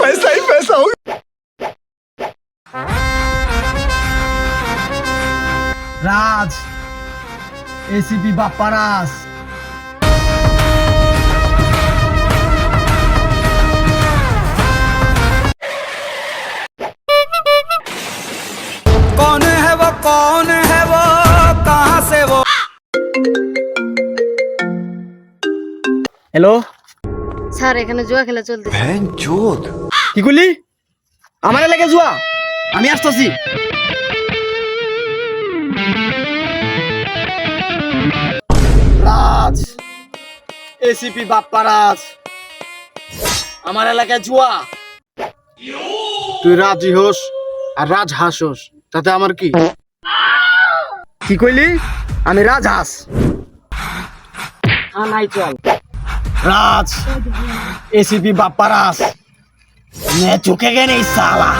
पैसा ही पैसा हो। রাজ এসিপি বাপ্পারাজ कौन है वो कहाँ से वो। হ্যালো স্যার এখানে জুয়া খেলা চলতেছে। কি করলি আমার এলাকায় জুয়া আমি আসতেছি রাজ এসিপি বাপ্পারাজ আমার এলাকায় জুয়া তুই রাজি হোস আর রাজ হাসোস তাতে আমার কি কি কইলি আমি রাজ হাস নাই চল রাজ एसीपी बाप्पाराज मैं चुके गए नहीं साला।